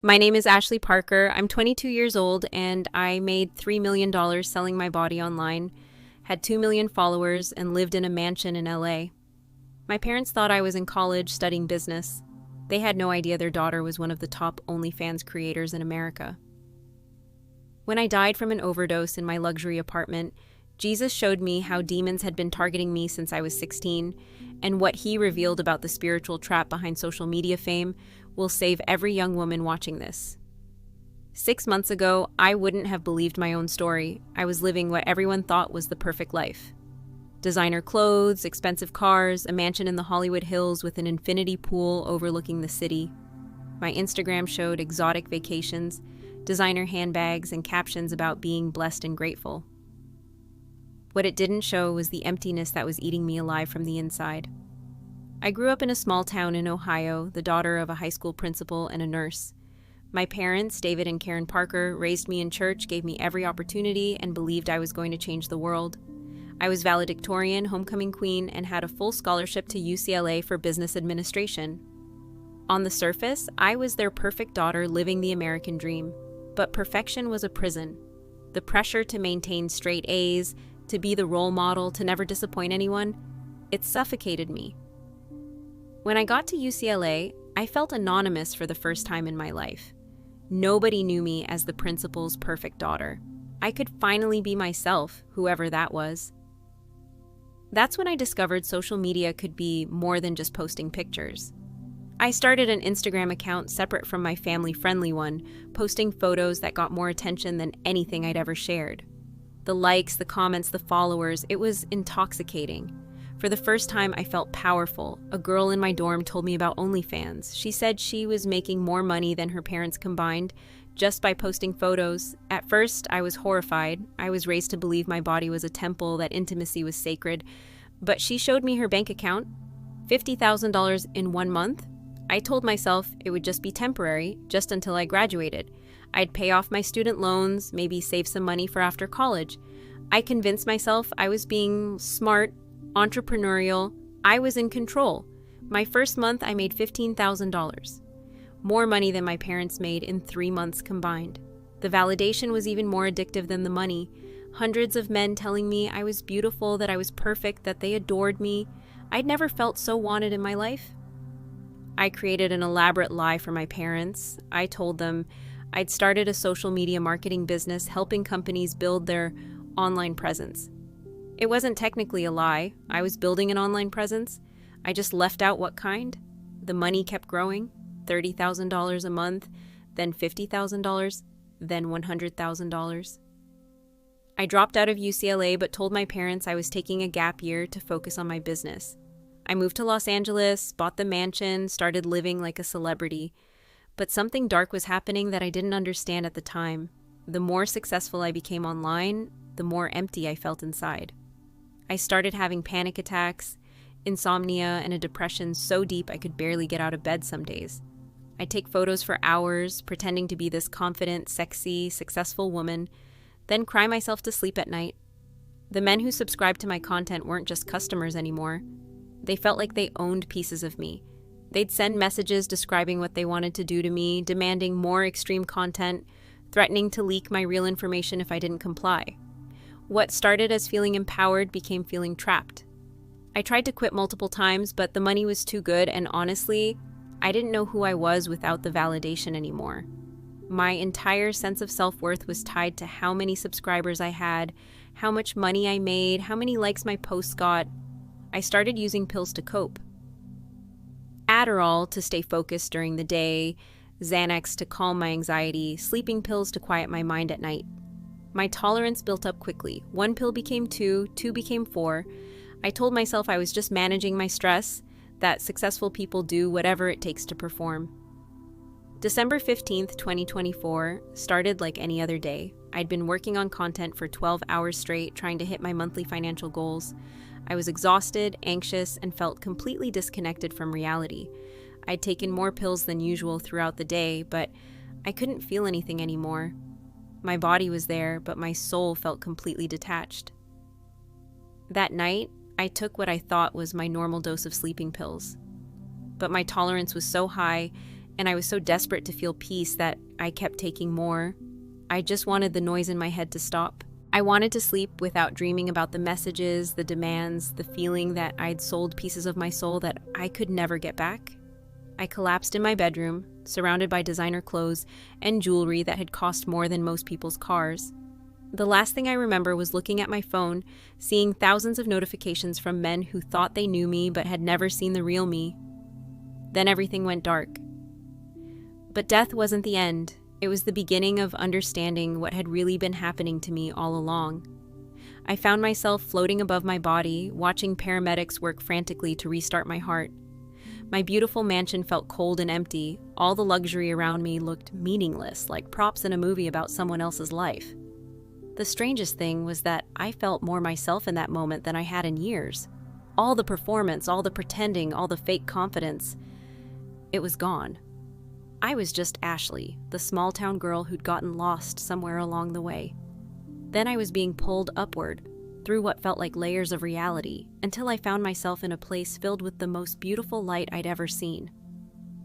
My name is Ashley Parker. I'm 22 years old and I made $3 million selling my body online, had 2 million followers, and lived in a mansion in LA. My parents thought I was in college studying business. They had no idea their daughter was one of the top OnlyFans creators in America. When I died from an overdose in my luxury apartment, Jesus showed me how demons had been targeting me since I was 16, and what he revealed about the spiritual trap behind social media fame will save every young woman watching this. 6 months ago, I wouldn't have believed my own story. I was living what everyone thought was the perfect life. Designer clothes, expensive cars, a mansion in the Hollywood Hills with an infinity pool overlooking the city. My Instagram showed exotic vacations, designer handbags, and captions about being blessed and grateful. What it didn't show was the emptiness that was eating me alive from the inside. I grew up in a small town in Ohio, the daughter of a high school principal and a nurse. My parents, David and Karen Parker, raised me in church, gave me every opportunity, and believed I was going to change the world. I was valedictorian, homecoming queen, and had a full scholarship to UCLA for business administration. On the surface, I was their perfect daughter living the American dream. But perfection was a prison. The pressure to maintain straight A's, to be the role model, to never disappoint anyone, it suffocated me. When I got to UCLA, I felt anonymous for the first time in my life. Nobody knew me as the principal's perfect daughter. I could finally be myself, whoever that was. That's when I discovered social media could be more than just posting pictures. I started an Instagram account separate from my family-friendly one, posting photos that got more attention than anything I'd ever shared. The likes, the comments, the followers, it was intoxicating. For the first time, I felt powerful. A girl in my dorm told me about OnlyFans. She said she was making more money than her parents combined just by posting photos. At first, I was horrified. I was raised to believe my body was a temple, that intimacy was sacred. But she showed me her bank account, $50,000 in 1 month. I told myself it would just be temporary, just until I graduated. I'd pay off my student loans, maybe save some money for after college. I convinced myself I was being smart, entrepreneurial. I was in control. My first month, I made $15,000. More money than my parents made in 3 months combined. The validation was even more addictive than the money. Hundreds of men telling me I was beautiful, that I was perfect, that they adored me. I'd never felt so wanted in my life. I created an elaborate lie for my parents. I told them I'd started a social media marketing business helping companies build their online presence. It wasn't technically a lie. I was building an online presence. I just left out what kind. The money kept growing, $30,000 a month, then $50,000, then $100,000. I dropped out of UCLA but told my parents I was taking a gap year to focus on my business. I moved to Los Angeles, bought the mansion, started living like a celebrity. But something dark was happening that I didn't understand at the time. The more successful I became online, the more empty I felt inside. I started having panic attacks, insomnia, and a depression so deep I could barely get out of bed some days. I'd take photos for hours, pretending to be this confident, sexy, successful woman, then cry myself to sleep at night. The men who subscribed to my content weren't just customers anymore. They felt like they owned pieces of me. They'd send messages describing what they wanted to do to me, demanding more extreme content, threatening to leak my real information if I didn't comply. What started as feeling empowered became feeling trapped. I tried to quit multiple times, but the money was too good, and honestly, I didn't know who I was without the validation anymore. My entire sense of self-worth was tied to how many subscribers I had, how much money I made, how many likes my posts got. I started using pills to cope. Adderall to stay focused during the day, Xanax to calm my anxiety, sleeping pills to quiet my mind at night. My tolerance built up quickly. 1 pill became 2, 2 became 4. I told myself I was just managing my stress, that successful people do whatever it takes to perform. December 15th, 2024 started like any other day. I'd been working on content for 12 hours straight, trying to hit my monthly financial goals. I was exhausted, anxious, and felt completely disconnected from reality. I'd taken more pills than usual throughout the day, but I couldn't feel anything anymore. My body was there, but my soul felt completely detached. That night, I took what I thought was my normal dose of sleeping pills. But my tolerance was so high, and I was so desperate to feel peace that I kept taking more. I just wanted the noise in my head to stop. I wanted to sleep without dreaming about the messages, the demands, the feeling that I'd sold pieces of my soul that I could never get back. I collapsed in my bedroom, surrounded by designer clothes and jewelry that had cost more than most people's cars. The last thing I remember was looking at my phone, seeing thousands of notifications from men who thought they knew me but had never seen the real me. Then everything went dark. But death wasn't the end. It was the beginning of understanding what had really been happening to me all along. I found myself floating above my body, watching paramedics work frantically to restart my heart. My beautiful mansion felt cold and empty. All the luxury around me looked meaningless, like props in a movie about someone else's life. The strangest thing was that I felt more myself in that moment than I had in years. All the performance, all the pretending, all the fake confidence, it was gone. I was just Ashley, the small-town girl who'd gotten lost somewhere along the way. Then I was being pulled upward, through what felt like layers of reality, until I found myself in a place filled with the most beautiful light I'd ever seen.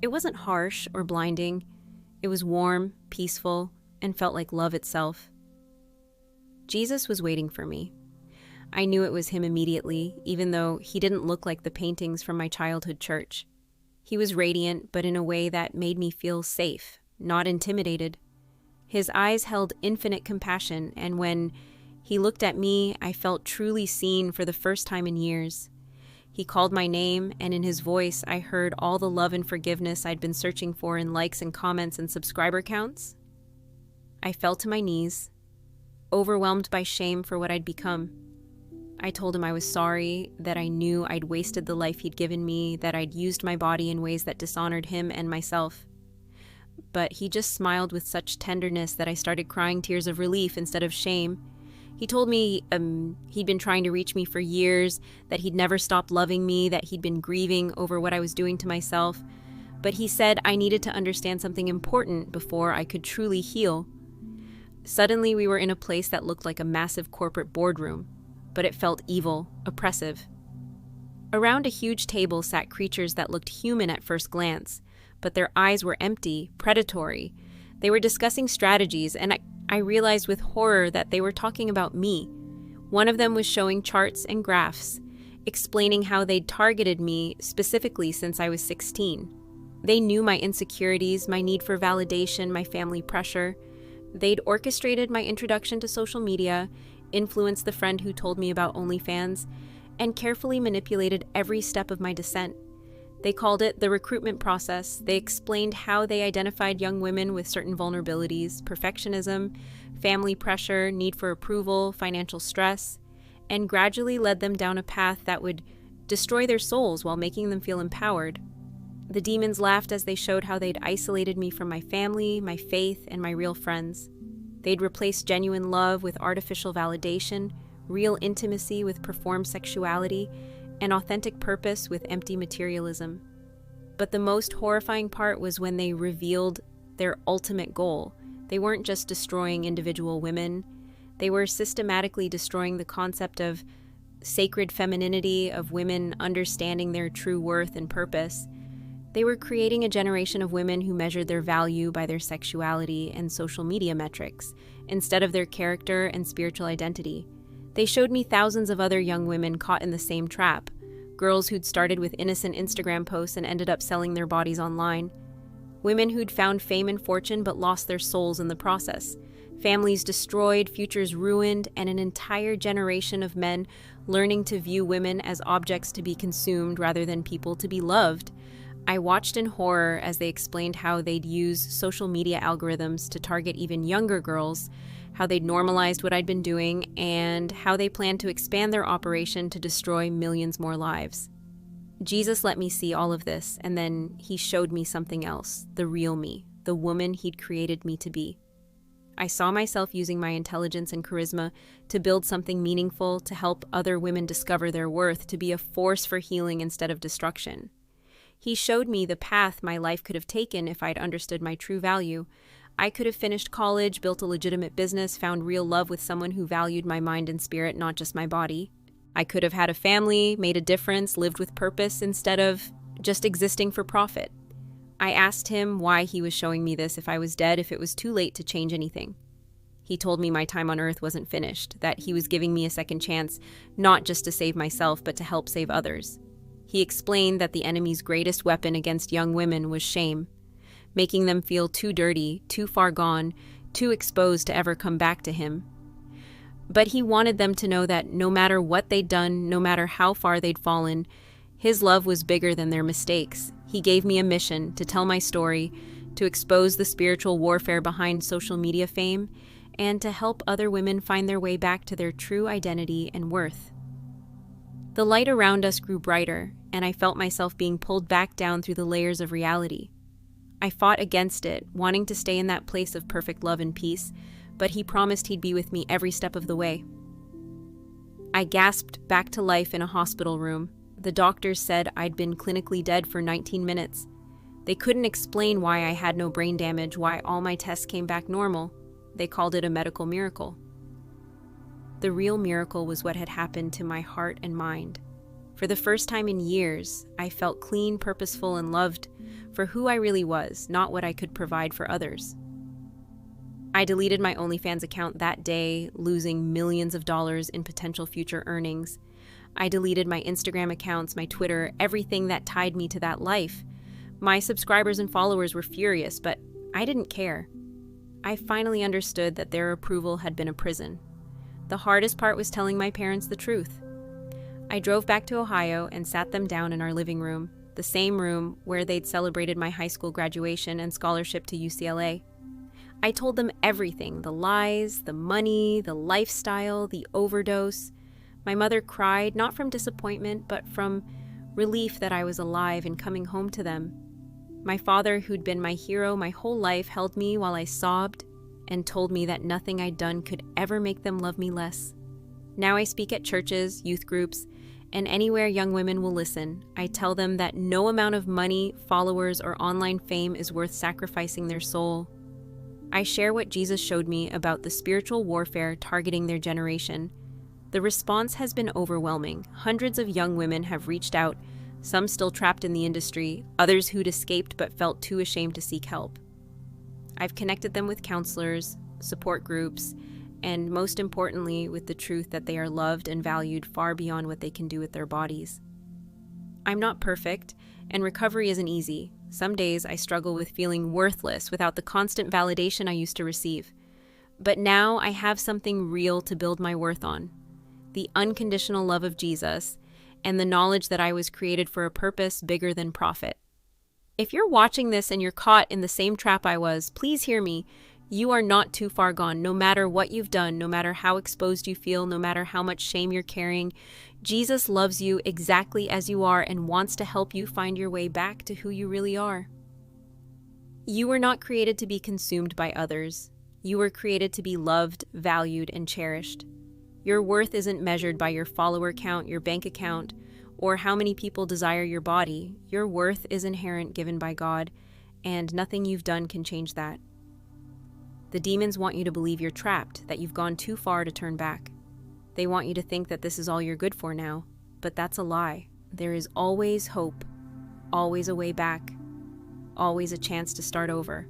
It wasn't harsh or blinding. It was warm, peaceful, and felt like love itself. Jesus was waiting for me. I knew it was him immediately, even though he didn't look like the paintings from my childhood church. He was radiant, but in a way that made me feel safe, not intimidated. His eyes held infinite compassion, and when he looked at me, I felt truly seen for the first time in years. He called my name, and in his voice, I heard all the love and forgiveness I'd been searching for in likes and comments and subscriber counts. I fell to my knees, overwhelmed by shame for what I'd become. I told him I was sorry, that I knew I'd wasted the life he'd given me, that I'd used my body in ways that dishonored him and myself. But he just smiled with such tenderness that I started crying tears of relief instead of shame. He told me he'd been trying to reach me for years, that he'd never stopped loving me, that he'd been grieving over what I was doing to myself. But he said I needed to understand something important before I could truly heal. Suddenly we were in a place that looked like a massive corporate boardroom, but it felt evil, oppressive. Around a huge table sat creatures that looked human at first glance, but their eyes were empty, predatory. They were discussing strategies, and I realized with horror that they were talking about me. One of them was showing charts and graphs, explaining how they'd targeted me specifically since I was 16. They knew my insecurities, my need for validation, my family pressure. They'd orchestrated my introduction to social media, influenced the friend who told me about OnlyFans, and carefully manipulated every step of my descent. They called it the recruitment process. They explained how they identified young women with certain vulnerabilities, perfectionism, family pressure, need for approval, financial stress, and gradually led them down a path that would destroy their souls while making them feel empowered. The demons laughed as they showed how they'd isolated me from my family, my faith, and my real friends. They'd replaced genuine love with artificial validation, real intimacy with performed sexuality, and authentic purpose with empty materialism. But the most horrifying part was when they revealed their ultimate goal. They weren't just destroying individual women. They were systematically destroying the concept of sacred femininity, of women understanding their true worth and purpose. They were creating a generation of women who measured their value by their sexuality and social media metrics, instead of their character and spiritual identity. They showed me thousands of other young women caught in the same trap, girls who'd started with innocent Instagram posts and ended up selling their bodies online, women who'd found fame and fortune but lost their souls in the process, families destroyed, futures ruined, and an entire generation of men learning to view women as objects to be consumed rather than people to be loved. I watched in horror as they explained how they'd use social media algorithms to target even younger girls, how they'd normalized what I'd been doing, and how they planned to expand their operation to destroy millions more lives. Jesus let me see all of this, and then he showed me something else, the real me, the woman he'd created me to be. I saw myself using my intelligence and charisma to build something meaningful, to help other women discover their worth, to be a force for healing instead of destruction. He showed me the path my life could have taken if I'd understood my true value. I could have finished college, built a legitimate business, found real love with someone who valued my mind and spirit, not just my body. I could have had a family, made a difference, lived with purpose instead of just existing for profit. I asked him why he was showing me this if I was dead, if it was too late to change anything. He told me my time on Earth wasn't finished, that he was giving me a second chance, not just to save myself, but to help save others. He explained that the enemy's greatest weapon against young women was shame, making them feel too dirty, too far gone, too exposed to ever come back to him. But he wanted them to know that no matter what they'd done, no matter how far they'd fallen, his love was bigger than their mistakes. He gave me a mission to tell my story, to expose the spiritual warfare behind social media fame, and to help other women find their way back to their true identity and worth. The light around us grew brighter, and I felt myself being pulled back down through the layers of reality. I fought against it, wanting to stay in that place of perfect love and peace, but he promised he'd be with me every step of the way. I gasped back to life in a hospital room. The doctors said I'd been clinically dead for 19 minutes. They couldn't explain why I had no brain damage, why all my tests came back normal. They called it a medical miracle. The real miracle was what had happened to my heart and mind. For the first time in years, I felt clean, purposeful, and loved for who I really was, not what I could provide for others. I deleted my OnlyFans account that day, losing millions of dollars in potential future earnings. I deleted my Instagram accounts, my Twitter, everything that tied me to that life. My subscribers and followers were furious, but I didn't care. I finally understood that their approval had been a prison. The hardest part was telling my parents the truth. I drove back to Ohio and sat them down in our living room, the same room where they'd celebrated my high school graduation and scholarship to UCLA. I told them everything, the lies, the money, the lifestyle, the overdose. My mother cried, not from disappointment, but from relief that I was alive and coming home to them. My father, who'd been my hero my whole life, held me while I sobbed and told me that nothing I'd done could ever make them love me less. Now I speak at churches, youth groups, and anywhere young women will listen. I tell them that no amount of money, followers, or online fame is worth sacrificing their soul. I share what Jesus showed me about the spiritual warfare targeting their generation. The response has been overwhelming. Hundreds of young women have reached out, some still trapped in the industry, others who'd escaped but felt too ashamed to seek help. I've connected them with counselors, support groups, and most importantly, with the truth that they are loved and valued far beyond what they can do with their bodies. I'm not perfect, and recovery isn't easy. Some days I struggle with feeling worthless without the constant validation I used to receive. But now I have something real to build my worth on: the unconditional love of Jesus and the knowledge that I was created for a purpose bigger than profit. If you're watching this and you're caught in the same trap I was, please hear me. You are not too far gone. No matter what you've done, no matter how exposed you feel, no matter how much shame you're carrying, Jesus loves you exactly as you are and wants to help you find your way back to who you really are. You were not created to be consumed by others. You were created to be loved, valued, and cherished. Your worth isn't measured by your follower count, your bank account, or how many people desire your body. Your worth is inherent, given by God, and nothing you've done can change that. The demons want you to believe you're trapped, that you've gone too far to turn back. They want you to think that this is all you're good for now, but that's a lie. There is always hope, always a way back, always a chance to start over.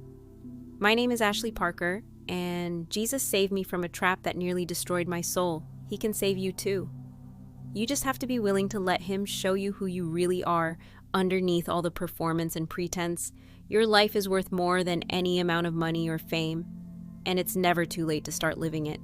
My name is Ashley Parker, and Jesus saved me from a trap that nearly destroyed my soul. He can save you too. You just have to be willing to let Him show you who you really are underneath all the performance and pretense. Your life is worth more than any amount of money or fame, and it's never too late to start living it.